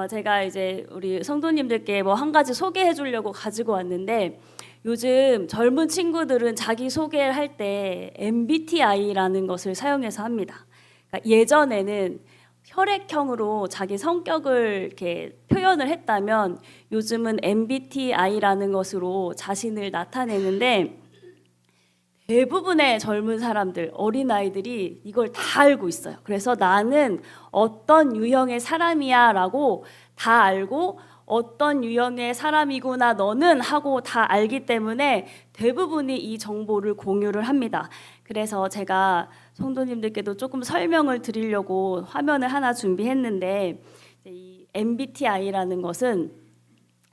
제가 이제 우리 성도님들께 뭐 한 가지 소개해 주려고 가지고 왔는데, 요즘 젊은 친구들은 자기 소개를 할 때 MBTI라는 것을 사용해서 합니다. 그러니까 예전에는 혈액형으로 자기 성격을 이렇게 표현을 했다면, 요즘은 MBTI라는 것으로 자신을 나타내는데, 대부분의 젊은 사람들, 어린아이들이 이걸 다 알고 있어요. 그래서 나는 어떤 유형의 사람이야 라고 다 알고, 어떤 유형의 사람이구나 너는 하고 다 알기 때문에 대부분이 이 정보를 공유를 합니다. 그래서 제가 성도님들께도 조금 설명을 드리려고 화면을 하나 준비했는데, 이 MBTI라는 것은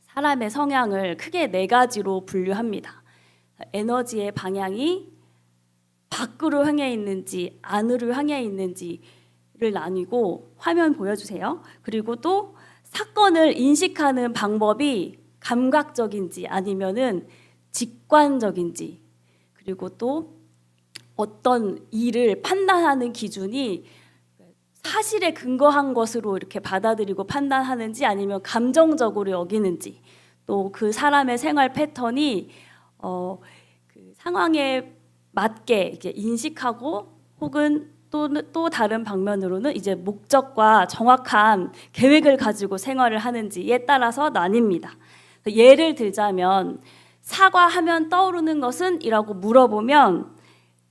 사람의 성향을 크게 4가지로 분류합니다. 에너지의 방향이 밖으로 향해 있는지 안으로 향해 있는지를 나뉘고, 화면 보여주세요. 그리고 또 사건을 인식하는 방법이 감각적인지 아니면은 직관적인지, 그리고 또 어떤 일을 판단하는 기준이 사실에 근거한 것으로 이렇게 받아들이고 판단하는지 아니면 감정적으로 여기는지, 또 그 사람의 생활 패턴이 그 상황에 맞게 이렇게 인식하고, 혹은 또 다른 방면으로는 이제 목적과 정확한 계획을 가지고 생활을 하는지에 따라서 나뉩니다. 예를 들자면, 사과하면 떠오르는 것은? 이라고 물어보면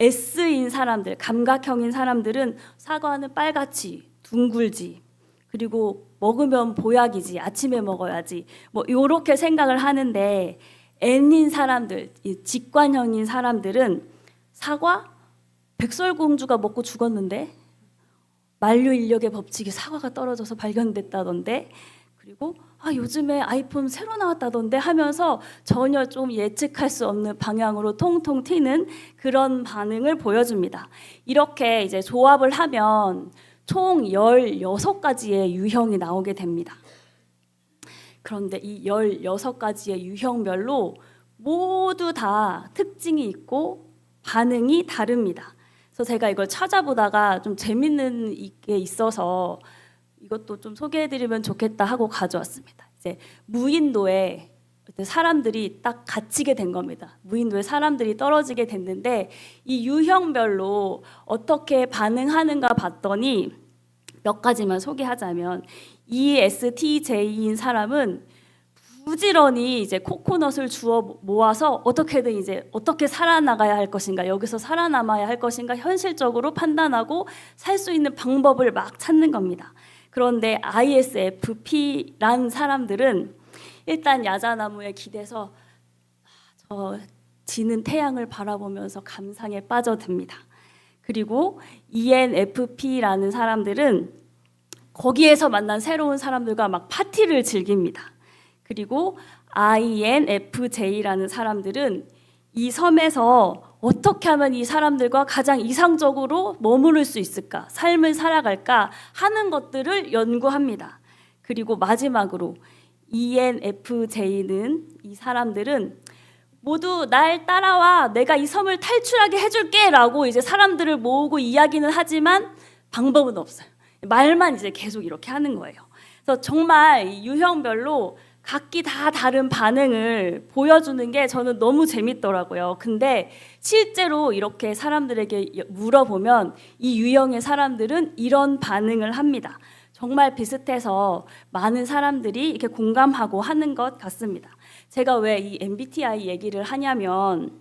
S인 사람들, 감각형인 사람들은 사과는 빨갛지, 둥글지, 그리고 먹으면 보약이지, 아침에 먹어야지, 뭐 이렇게 생각을 하는데, N인 사람들, 이 직관형인 사람들은 사과? 백설공주가 먹고 죽었는데, 만류인력의 법칙이 사과가 떨어져서 발견됐다던데, 그리고 요즘에 아이폰 새로 나왔다던데 하면서 전혀 좀 예측할 수 없는 방향으로 통통 튀는 그런 반응을 보여줍니다. 이렇게 이제 조합을 하면 총 16가지의 유형이 나오게 됩니다. 그런데 이 16가지의 유형별로 모두 다 특징이 있고 반응이 다릅니다. 그래서 제가 이걸 찾아보다가 좀 재밌는 게 있어서 이것도 좀 소개해드리면 좋겠다 하고 가져왔습니다. 이제 무인도에 사람들이 딱 갇히게 된 겁니다. 무인도에 사람들이 떨어지게 됐는데, 이 유형별로 어떻게 반응하는가 봤더니 몇 가지만 소개하자면, ESTJ인 사람은 부지런히 이제 코코넛을 주워 모아서 어떻게든 이제 어떻게 살아나가야 할 것인가, 여기서 살아남아야 할 것인가 현실적으로 판단하고 살 수 있는 방법을 막 찾는 겁니다. 그런데 ISFP란 사람들은 일단 야자나무에 기대서 저 지는 태양을 바라보면서 감상에 빠져듭니다. 그리고 ENFP라는 사람들은 거기에서 만난 새로운 사람들과 막 파티를 즐깁니다. 그리고 INFJ라는 사람들은 이 섬에서 어떻게 하면 이 사람들과 가장 이상적으로 머무를 수 있을까, 삶을 살아갈까 하는 것들을 연구합니다. 그리고 마지막으로 ENFJ는, 이 사람들은 모두 날 따라와, 내가 이 섬을 탈출하게 해줄게 라고 이제 사람들을 모으고 이야기는 하지만 방법은 없어요. 말만 이제 계속 이렇게 하는 거예요. 그래서 정말 유형별로 각기 다 다른 반응을 보여주는 게 저는 너무 재밌더라고요. 근데 실제로 이렇게 사람들에게 물어보면 이 유형의 사람들은 이런 반응을 합니다. 정말 비슷해서 많은 사람들이 이렇게 공감하고 하는 것 같습니다. 제가 왜 이 MBTI 얘기를 하냐면,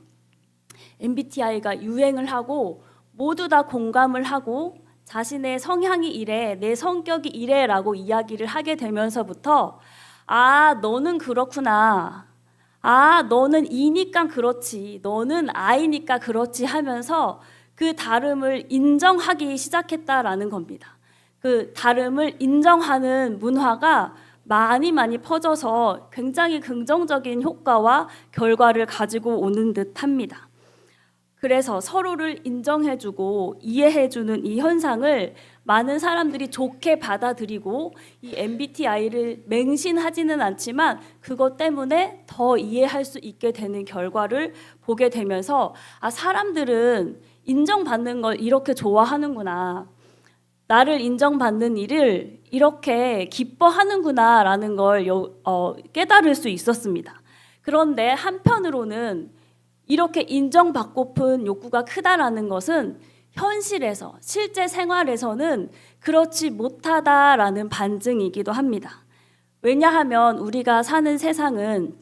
MBTI가 유행을 하고 모두 다 공감을 하고 자신의 성향이 이래, 내 성격이 이래 라고 이야기를 하게 되면서부터, 너는 그렇구나, 너는 E니까 그렇지, 너는 I니까 그렇지 하면서 그 다름을 인정하기 시작했다라는 겁니다. 그 다름을 인정하는 문화가 많이 퍼져서 굉장히 긍정적인 효과와 결과를 가지고 오는 듯합니다. 그래서 서로를 인정해주고 이해해주는 이 현상을 많은 사람들이 좋게 받아들이고, 이 MBTI를 맹신하지는 않지만 그것 때문에 더 이해할 수 있게 되는 결과를 보게 되면서, 사람들은 인정받는 걸 이렇게 좋아하는구나, 나를 인정받는 일을 이렇게 기뻐하는구나라는 걸 깨달을 수 있었습니다. 그런데 한편으로는 이렇게 인정받고픈 욕구가 크다라는 것은 현실에서, 실제 생활에서는 그렇지 못하다라는 반증이기도 합니다. 왜냐하면 우리가 사는 세상은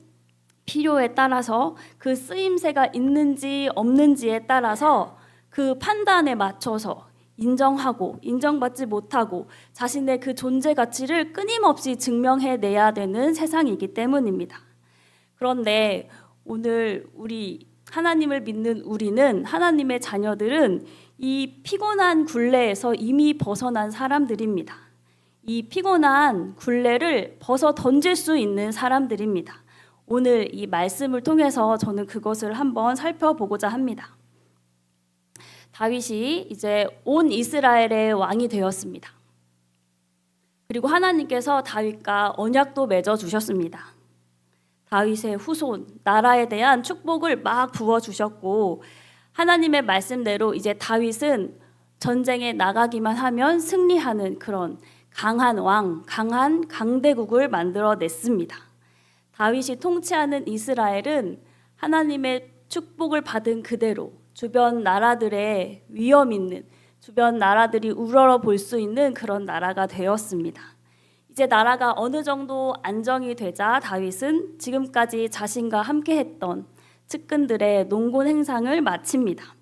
필요에 따라서 그 쓰임새가 있는지 없는지에 따라서 그 판단에 맞춰서 인정하고 인정받지 못하고 자신의 그 존재 가치를 끊임없이 증명해내야 되는 세상이기 때문입니다. 그런데 오늘 우리 하나님을 믿는 우리는, 하나님의 자녀들은 이 피곤한 굴레에서 이미 벗어난 사람들입니다. 이 피곤한 굴레를 벗어 던질 수 있는 사람들입니다. 오늘 이 말씀을 통해서 저는 그것을 한번 살펴보고자 합니다. 다윗이 이제 온 이스라엘의 왕이 되었습니다. 그리고 하나님께서 다윗과 언약도 맺어 주셨습니다. 다윗의 후손, 나라에 대한 축복을 막 부어 주셨고, 하나님의 말씀대로 이제 다윗은 전쟁에 나가기만 하면 승리하는 그런 강한 왕, 강한 강대국을 만들어냈습니다. 다윗이 통치하는 이스라엘은 하나님의 축복을 받은 그대로 주변 나라들의 위험 있는, 주변 나라들이 우러러 볼 수 있는 그런 나라가 되었습니다. 이제 나라가 어느 정도 안정이 되자 다윗은 지금까지 자신과 함께 했던 측근들의 농곤 행상을 마칩니다.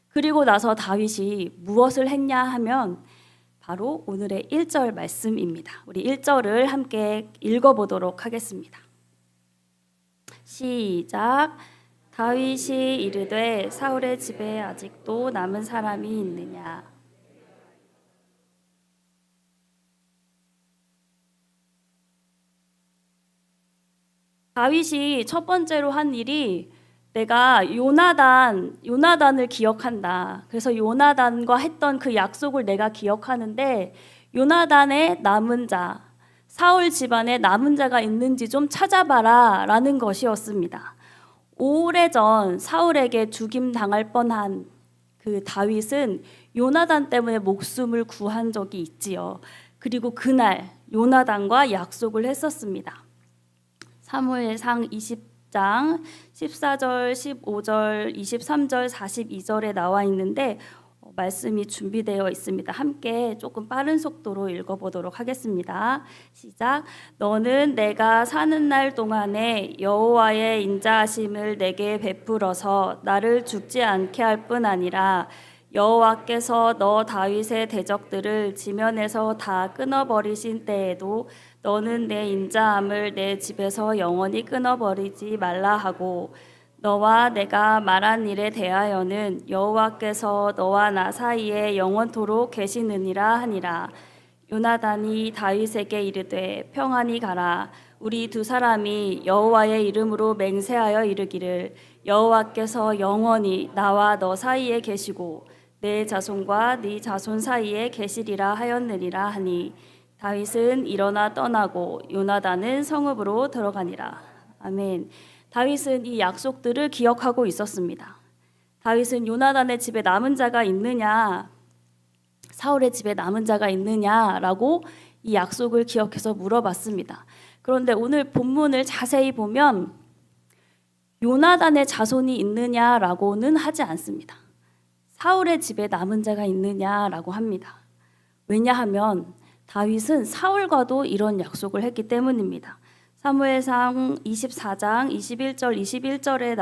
그리고 나서 다윗이 무엇을 했냐 하면 바로 오늘의 1절 말씀입니다. 우리 1절을 함께 읽어보도록 하겠습니다. 시작. 다윗이 이르되 사울의 집에 아직도 남은 사람이 있느냐. 다윗이 첫 번째로 한 일이 내가 요나단을 기억한다. 그래서 요나단과 했던 그 약속을 내가 기억하는데 요나단의 남은 자, 사울 집안에 남은 자가 있는지 좀 찾아봐라 라는 것이었습니다. 오래전 사울에게 죽임 당할 뻔한 그 다윗은 요나단 때문에 목숨을 구한 적이 있지요. 그리고 그날 요나단과 약속을 했었습니다. 사무엘상 20장 14절, 15절, 23절, 42절에 나와 있는데 말씀이 준비되어 있습니다. 함께 조금 빠른 속도로 읽어보도록 하겠습니다. 시작. 너는 내가 사는 날 동안에 여호와의 인자하심을 내게 베풀어서 나를 죽지 않게 할 뿐 아니라 여호와께서 너 다윗의 대적들을 지면에서 다 끊어버리신 때에도 너는 내 인자함을 내 집에서 영원히 끊어버리지 말라 하고 너와 내가 말한 일에 대하여는 여호와께서 너와 나 사이에 영원토록 계시느니라 하니라. 요나단이 다윗에게 이르되 평안히 가라. 우리 두 사람이 여호와의 이름으로 맹세하여 이르기를 여호와께서 영원히 나와 너 사이에 계시고 내 자손과 네 자손 사이에 계시리라 하였느니라 하니 다윗은 일어나 떠나고 요나단은 성읍으로 들어가니라. 아멘. 다윗은 이 약속들을 기억하고 있었습니다. 다윗은 요나단의 집에 남은 자가 있느냐, 사울의 집에 남은 자가 있느냐라고 이 약속을 기억해서 물어봤습니다. 그런데 오늘 본문을 자세히 보면 요나단의 자손이 있느냐라고는 하지 않습니다. 사울의 집에 남은 자가 있느냐라고 합니다. 왜냐하면 다윗은 사울과도 이런 약속을 했기 때문입니다. 사무엘상 24장 22절에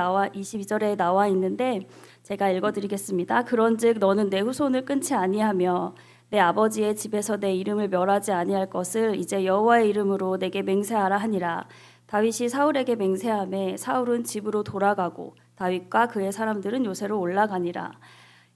나와 있는데 제가 읽어드리겠습니다. 그런즉 너는 내 후손을 끊지 아니하며 내 아버지의 집에서 내 이름을 멸하지 아니할 것을 이제 여호와의 이름으로 내게 맹세하라 하니라. 다윗이 사울에게 맹세하매 사울은 집으로 돌아가고 다윗과 그의 사람들은 요새로 올라가니라.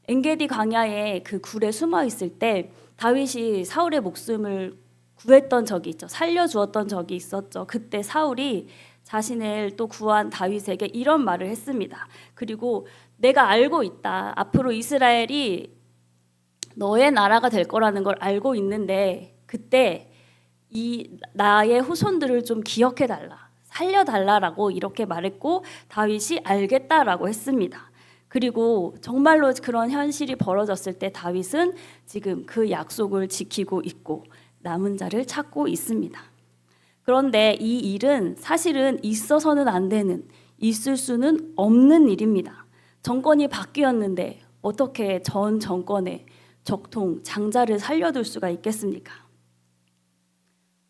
엔게디 광야에 그 굴에 숨어 있을 때 다윗이 사울의 목숨을 구했던 적이 있죠. 살려주었던 적이 있었죠. 그때 사울이 자신을 또 구한 다윗에게 이런 말을 했습니다. 그리고 내가 알고 있다. 앞으로 이스라엘이 너의 나라가 될 거라는 걸 알고 있는데 그때 이 나의 후손들을 좀 기억해달라. 살려달라라고 이렇게 말했고 다윗이 알겠다라고 했습니다. 그리고 정말로 그런 현실이 벌어졌을 때 다윗은 지금 그 약속을 지키고 있고 남은 자를 찾고 있습니다. 그런데 이 일은 사실은 있어서는 안 되는, 있을 수는 없는 일입니다. 정권이 바뀌었는데 어떻게 전 정권의 적통, 장자를 살려둘 수가 있겠습니까?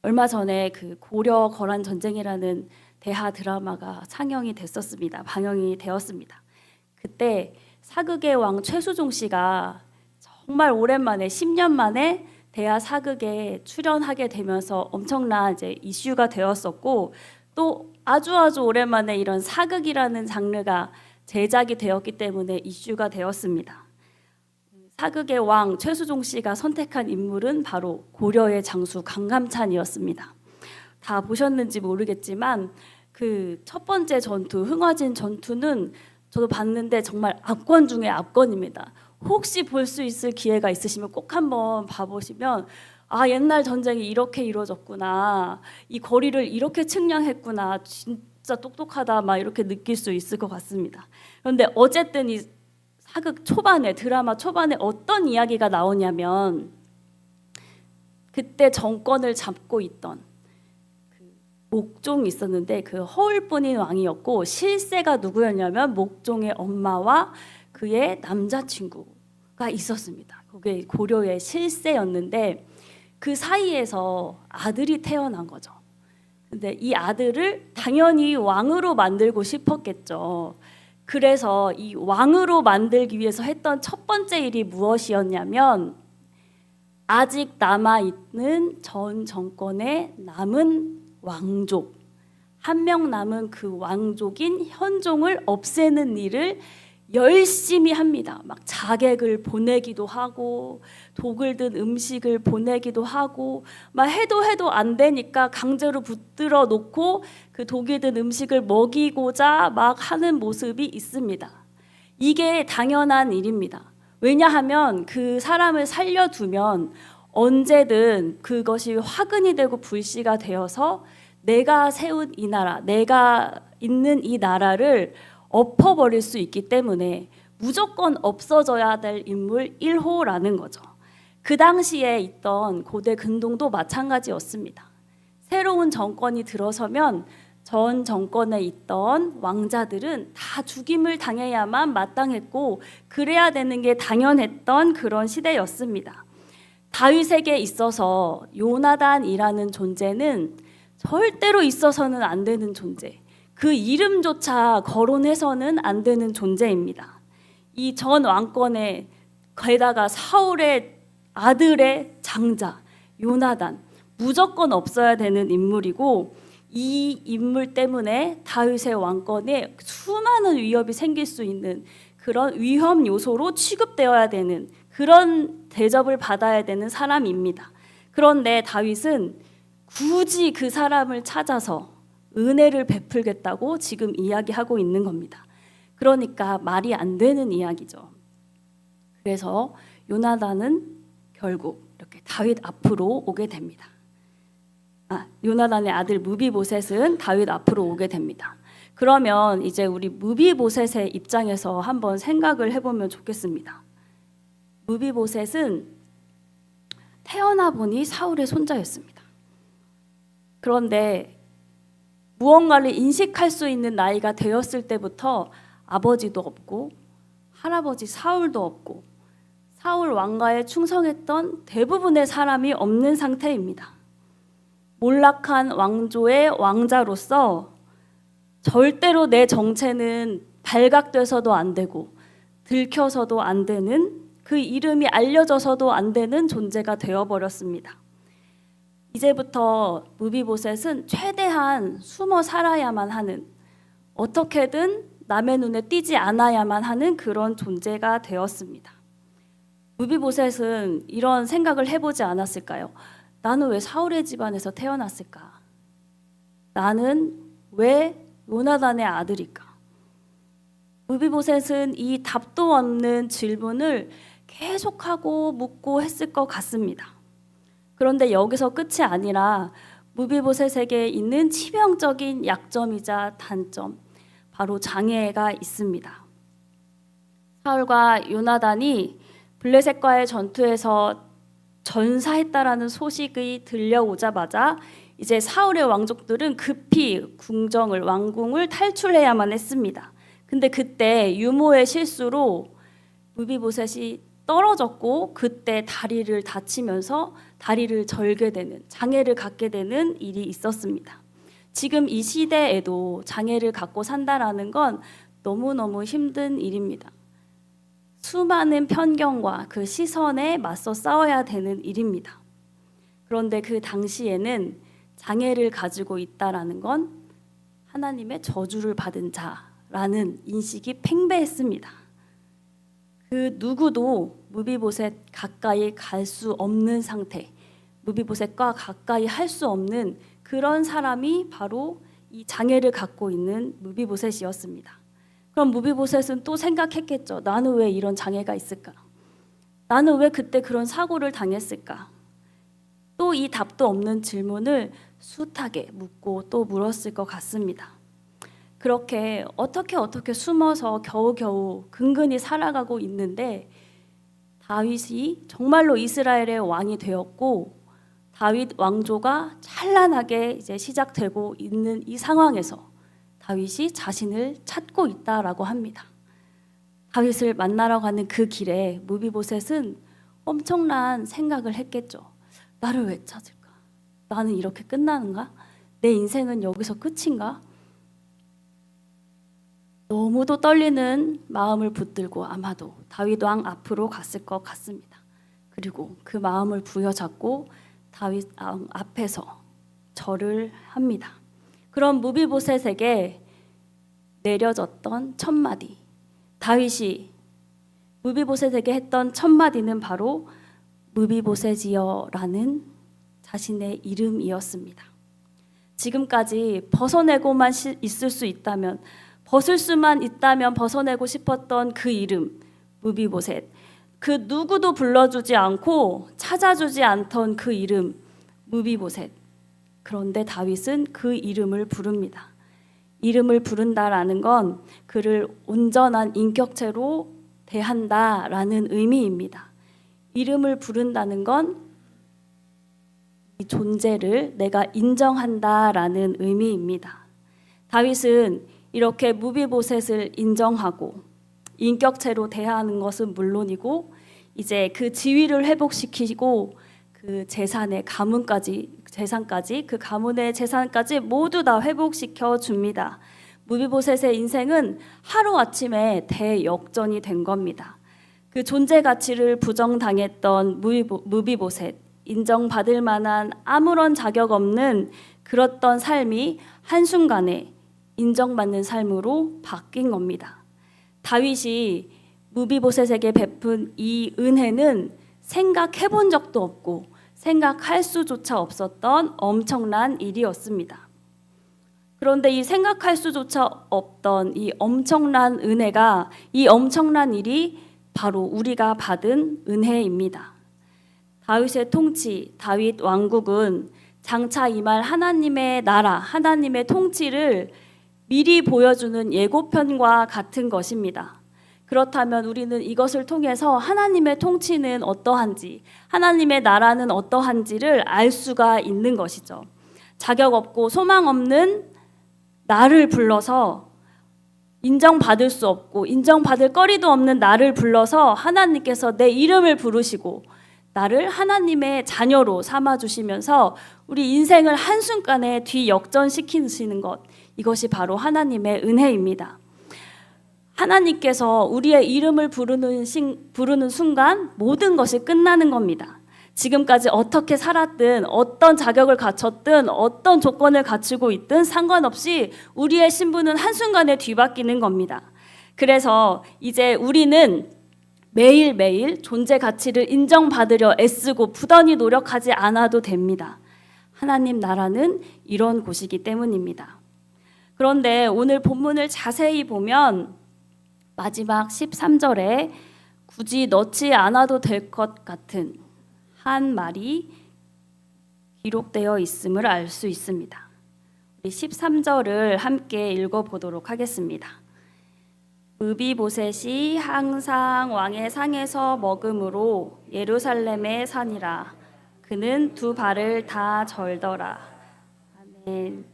얼마 전에 그 고려 거란 전쟁이라는 대하 드라마가 상영이 됐었습니다. 방영이 되었습니다. 그때 사극의 왕 최수종 씨가 정말 오랜만에 10년 만에 대하 사극에 출연하게 되면서 엄청난 이제 이슈가 되었었고, 또 아주 오랜만에 이런 사극이라는 장르가 제작이 되었기 때문에 이슈가 되었습니다. 사극의 왕 최수종 씨가 선택한 인물은 바로 고려의 장수 강감찬이었습니다. 다 보셨는지 모르겠지만 그 첫 번째 전투, 흥화진 전투는 저도 봤는데 정말 압권 중에 압권입니다. 혹시 볼 수 있을 기회가 있으시면 꼭 한번 봐보시면, 아, 옛날 전쟁이 이렇게 이루어졌구나, 이 거리를 이렇게 측량했구나, 진짜 똑똑하다, 막 이렇게 느낄 수 있을 것 같습니다. 그런데 어쨌든 이 사극 초반에, 드라마 초반에 어떤 이야기가 나오냐면, 그때 정권을 잡고 있던 그 목종이 있었는데 그 허울뿐인 왕이었고, 실세가 누구였냐면 목종의 엄마와 그의 남자친구가 있었습니다. 그게 고려의 실세였는데 그 사이에서 아들이 태어난 거죠. 근데 이 아들을 당연히 왕으로 만들고 싶었겠죠. 그래서 이 왕으로 만들기 위해서 했던 첫 번째 일이 무엇이었냐면, 아직 남아있는 전 정권의 남은 왕족, 한 명 남은 그 왕족인 현종을 없애는 일을 열심히 합니다. 막 자객을 보내기도 하고 독을 든 음식을 보내기도 하고, 막 해도 안 되니까 강제로 붙들어 놓고 그 독이 든 음식을 먹이고자 막 하는 모습이 있습니다. 이게 당연한 일입니다. 왜냐하면 그 사람을 살려두면 언제든 그것이 화근이 되고 불씨가 되어서 내가 세운 이 나라, 내가 있는 이 나라를 엎어버릴 수 있기 때문에 무조건 없어져야 될 인물 1호라는 거죠. 그 당시에 있던 고대 근동도 마찬가지였습니다. 새로운 정권이 들어서면 전 정권에 있던 왕자들은 다 죽임을 당해야만 마땅했고, 그래야 되는 게 당연했던 그런 시대였습니다. 다윗에게 있어서 요나단이라는 존재는 절대로 있어서는 안 되는 존재, 그 이름조차 거론해서는 안 되는 존재입니다. 이 전 왕권에 게다가 사울의 아들의 장자 요나단, 무조건 없어야 되는 인물이고, 이 인물 때문에 다윗의 왕권에 수많은 위협이 생길 수 있는 그런 위험 요소로 취급되어야 되는, 그런 대접을 받아야 되는 사람입니다. 그런데 다윗은 굳이 그 사람을 찾아서 은혜를 베풀겠다고 지금 이야기하고 있는 겁니다. 그러니까 말이 안 되는 이야기죠. 그래서 요나단은 결국 이렇게 다윗 앞으로 오게 됩니다. 요나단의 아들 무비보셋은 다윗 앞으로 오게 됩니다. 그러면 이제 우리 무비보셋의 입장에서 한번 생각을 해보면 좋겠습니다. 무비보셋은 태어나 보니 사울의 손자였습니다. 그런데 무언가를 인식할 수 있는 나이가 되었을 때부터 아버지도 없고 할아버지 사울도 없고 사울 왕가에 충성했던 대부분의 사람이 없는 상태입니다. 몰락한 왕조의 왕자로서 절대로 내 정체는 발각돼서도 안 되고 들켜서도 안 되는, 그 이름이 알려져서도 안 되는 존재가 되어버렸습니다. 이제부터 무비보셋은 최대한 숨어 살아야만 하는, 어떻게든 남의 눈에 띄지 않아야만 하는 그런 존재가 되었습니다. 무비보셋은 이런 생각을 해보지 않았을까요? 나는 왜 사울의 집안에서 태어났을까? 나는 왜 요나단의 아들일까? 무비보셋은 이 답도 없는 질문을 계속하고 묻고 했을 것 같습니다. 그런데 여기서 끝이 아니라 무비보셋에게 있는 치명적인 약점이자 단점, 바로 장애가 있습니다. 사울과 요나단이 블레셋과의 전투에서 전사했다라는 소식이 들려오자마자 이제 사울의 왕족들은 급히 왕궁을 탈출해야만 했습니다. 근데 그때 유모의 실수로 무비보셋이 떨어졌고 그때 다리를 다치면서 다리를 절게 되는, 장애를 갖게 되는 일이 있었습니다. 지금 이 시대에도 장애를 갖고 산다라는 건 너무너무 힘든 일입니다. 수많은 편견과 그 시선에 맞서 싸워야 되는 일입니다. 그런데 그 당시에는 장애를 가지고 있다라는 건 하나님의 저주를 받은 자라는 인식이 팽배했습니다. 그 누구도 무비보셋 가까이 갈 수 없는 상태, 무비보셋과 가까이 할 수 없는 그런 사람이 바로 이 장애를 갖고 있는 무비보셋이었습니다. 그럼 무비보셋은 또 생각했겠죠. 나는 왜 이런 장애가 있을까? 나는 왜 그때 그런 사고를 당했을까? 또 이 답도 없는 질문을 숱하게 묻고 또 물었을 것 같습니다. 그렇게 어떻게 숨어서 겨우겨우 근근히 살아가고 있는데 다윗이 정말로 이스라엘의 왕이 되었고 다윗 왕조가 찬란하게 이제 시작되고 있는 이 상황에서 다윗이 자신을 찾고 있다라고 합니다. 다윗을 만나러 가는 그 길에 무비보셋은 엄청난 생각을 했겠죠. 나를 왜 찾을까? 나는 이렇게 끝나는가? 내 인생은 여기서 끝인가? 너무도 떨리는 마음을 붙들고 아마도 다윗 왕 앞으로 갔을 것 같습니다. 그리고 그 마음을 부여잡고 다윗 왕 앞에서 절을 합니다. 그럼 무비보셋에게 내려졌던 첫 마디, 다윗이 무비보셋에게 했던 첫 마디는 바로 무비보셋이여라는 자신의 이름이었습니다. 지금까지 벗어내고만 있을 수 있다면, 벗을 수만 있다면 벗어내고 싶었던 그 이름 무비보셋, 그 누구도 불러주지 않고 찾아주지 않던 그 이름 무비보셋. 그런데 다윗은 그 이름을 부릅니다. 이름을 부른다라는 건 그를 온전한 인격체로 대한다라는 의미입니다. 이름을 부른다는 건 이 존재를 내가 인정한다라는 의미입니다. 다윗은 이렇게 무비보셋을 인정하고 인격체로 대하는 것은 물론이고 이제 그 지위를 회복시키고 그 재산의 재산까지 그 가문의 재산까지 모두 다 회복시켜 줍니다. 무비보셋의 인생은 하루아침에 대역전이 된 겁니다. 그 존재 가치를 부정당했던 무비보셋, 인정받을 만한 아무런 자격 없는 그랬던 삶이 한순간에 인정받는 삶으로 바뀐 겁니다. 다윗이 무비보셋에게 베푼 이 은혜는 생각해 본 적도 없고 생각할 수조차 없었던 엄청난 일이었습니다. 그런데 이 생각할 수조차 없던 이 엄청난 은혜가, 이 엄청난 일이 바로 우리가 받은 은혜입니다. 다윗의 통치, 다윗 왕국은 장차 임할 하나님의 나라, 하나님의 통치를 미리 보여주는 예고편과 같은 것입니다. 그렇다면 우리는 이것을 통해서 하나님의 통치는 어떠한지, 하나님의 나라는 어떠한지를 알 수가 있는 것이죠. 자격 없고 소망 없는 나를 불러서 인정받을 수 없고 인정받을 거리도 없는 나를 불러서 하나님께서 내 이름을 부르시고 나를 하나님의 자녀로 삼아주시면서 우리 인생을 한순간에 뒤역전시키시는 것, 이것이 바로 하나님의 은혜입니다. 하나님께서 우리의 이름을 부르는 순간 모든 것이 끝나는 겁니다. 지금까지 어떻게 살았든 어떤 자격을 갖췄든 어떤 조건을 갖추고 있든 상관없이 우리의 신분은 한순간에 뒤바뀌는 겁니다. 그래서 이제 우리는 매일매일 존재 가치를 인정받으려 애쓰고 부단히 노력하지 않아도 됩니다. 하나님 나라는 이런 곳이기 때문입니다. 그런데 오늘 본문을 자세히 보면 마지막 13절에 굳이 넣지 않아도 될 것 같은 한 말이 기록되어 있음을 알 수 있습니다. 우리 13절을 함께 읽어보도록 하겠습니다. 무비보셋이 항상 왕의 상에서 먹음으로 예루살렘에 사니라. 그는 두 발을 다 절더라. 아멘.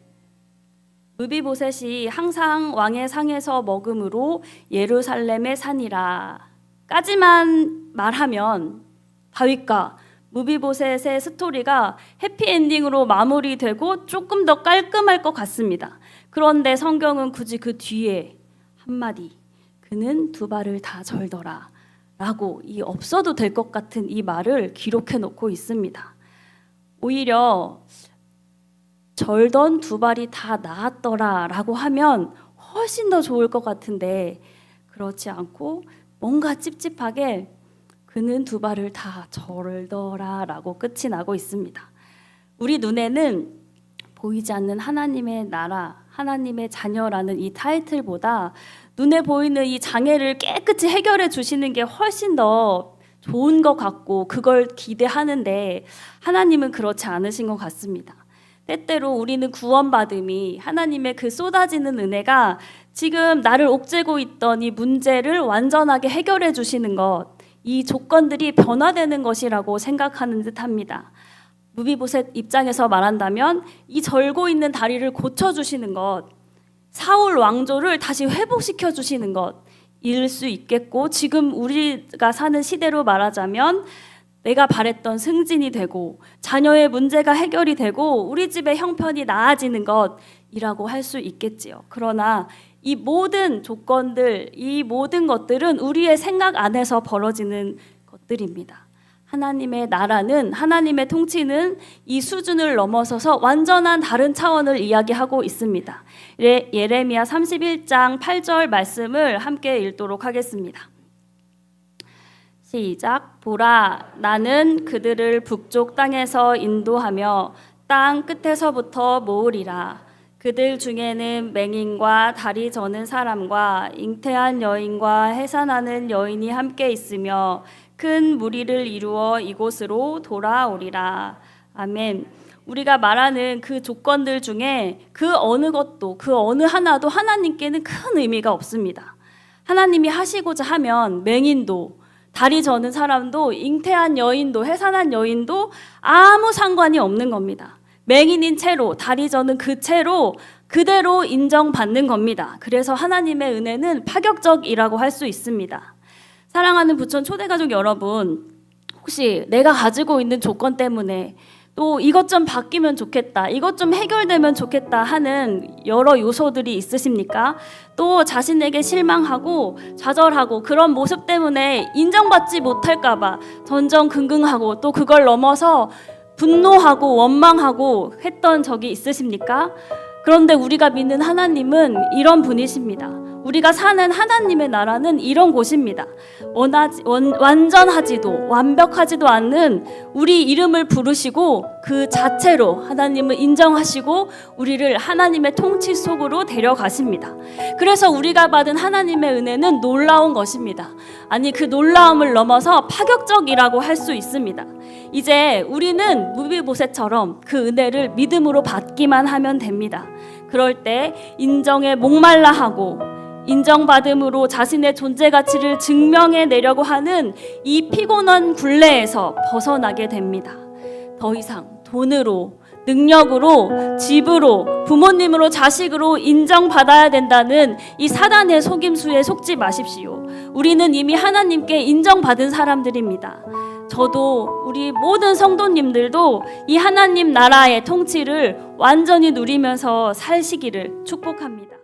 무비보셋이 항상 왕의 상에서 먹음으로 예루살렘에 사니라 까지만 말하면 다윗과 무비보셋의 스토리가 해피엔딩으로 마무리되고 조금 더 깔끔할 것 같습니다. 그런데 성경은 굳이 그 뒤에 한마디, 그는 두 발을 다 절더라 라고 이 없어도 될 것 같은 이 말을 기록해 놓고 있습니다. 오히려 절던 두 발이 다 나았더라 라고 하면 훨씬 더 좋을 것 같은데 그렇지 않고 뭔가 찝찝하게 그는 두 발을 다 절더라 라고 끝이 나고 있습니다. 우리 눈에는 보이지 않는 하나님의 나라, 하나님의 자녀라는 이 타이틀보다 눈에 보이는 이 장애를 깨끗이 해결해 주시는 게 훨씬 더 좋은 것 같고 그걸 기대하는데 하나님은 그렇지 않으신 것 같습니다. 때때로 우리는 구원받음이 하나님의 그 쏟아지는 은혜가 지금 나를 옥죄고 있던 이 문제를 완전하게 해결해 주시는 것, 이 조건들이 변화되는 것이라고 생각하는 듯합니다. 무비보셋 입장에서 말한다면 이 절고 있는 다리를 고쳐주시는 것, 사울 왕조를 다시 회복시켜 주시는 것일 수 있겠고 지금 우리가 사는 시대로 말하자면 내가 바랬던 승진이 되고 자녀의 문제가 해결이 되고 우리 집의 형편이 나아지는 것이라고 할 수 있겠지요. 그러나 이 모든 조건들, 이 모든 것들은 우리의 생각 안에서 벌어지는 것들입니다. 하나님의 나라는, 하나님의 통치는 이 수준을 넘어서서 완전한 다른 차원을 이야기하고 있습니다. 예레미야 31장 8절 말씀을 함께 읽도록 하겠습니다. 시작. 보라, 나는 그들을 북쪽 땅에서 인도하며 땅 끝에서부터 모으리라. 그들 중에는 맹인과 다리 저는 사람과 잉태한 여인과 해산하는 여인이 함께 있으며 큰 무리를 이루어 이곳으로 돌아오리라. 아멘. 우리가 말하는 그 조건들 중에 그 어느 것도, 그 어느 하나도 하나님께는 큰 의미가 없습니다. 하나님이 하시고자 하면 맹인도, 다리 저는 사람도, 잉태한 여인도, 해산한 여인도 아무 상관이 없는 겁니다. 맹인인 채로, 다리 저는 그 채로 그대로 인정받는 겁니다. 그래서 하나님의 은혜는 파격적이라고 할 수 있습니다. 사랑하는 부천 초대가족 여러분, 혹시 내가 가지고 있는 조건 때문에 또 이것 좀 바뀌면 좋겠다, 이것 좀 해결되면 좋겠다 하는 여러 요소들이 있으십니까? 또 자신에게 실망하고 좌절하고 그런 모습 때문에 인정받지 못할까 봐 전전긍긍하고 또 그걸 넘어서 분노하고 원망하고 했던 적이 있으십니까? 그런데 우리가 믿는 하나님은 이런 분이십니다. 우리가 사는 하나님의 나라는 이런 곳입니다. 완전하지도 완벽하지도 않는 우리 이름을 부르시고 그 자체로 하나님을 인정하시고 우리를 하나님의 통치 속으로 데려가십니다. 그래서 우리가 받은 하나님의 은혜는 놀라운 것입니다. 아니, 그 놀라움을 넘어서 파격적이라고 할 수 있습니다. 이제 우리는 무비보셋처럼 그 은혜를 믿음으로 받기만 하면 됩니다. 그럴 때 인정에 목말라 하고 인정받음으로 자신의 존재 가치를 증명해내려고 하는 이 피곤한 굴레에서 벗어나게 됩니다. 더 이상 돈으로, 능력으로, 집으로, 부모님으로, 자식으로 인정받아야 된다는 이 사단의 속임수에 속지 마십시오. 우리는 이미 하나님께 인정받은 사람들입니다. 저도 우리 모든 성도님들도 이 하나님 나라의 통치를 완전히 누리면서 사시기를 축복합니다.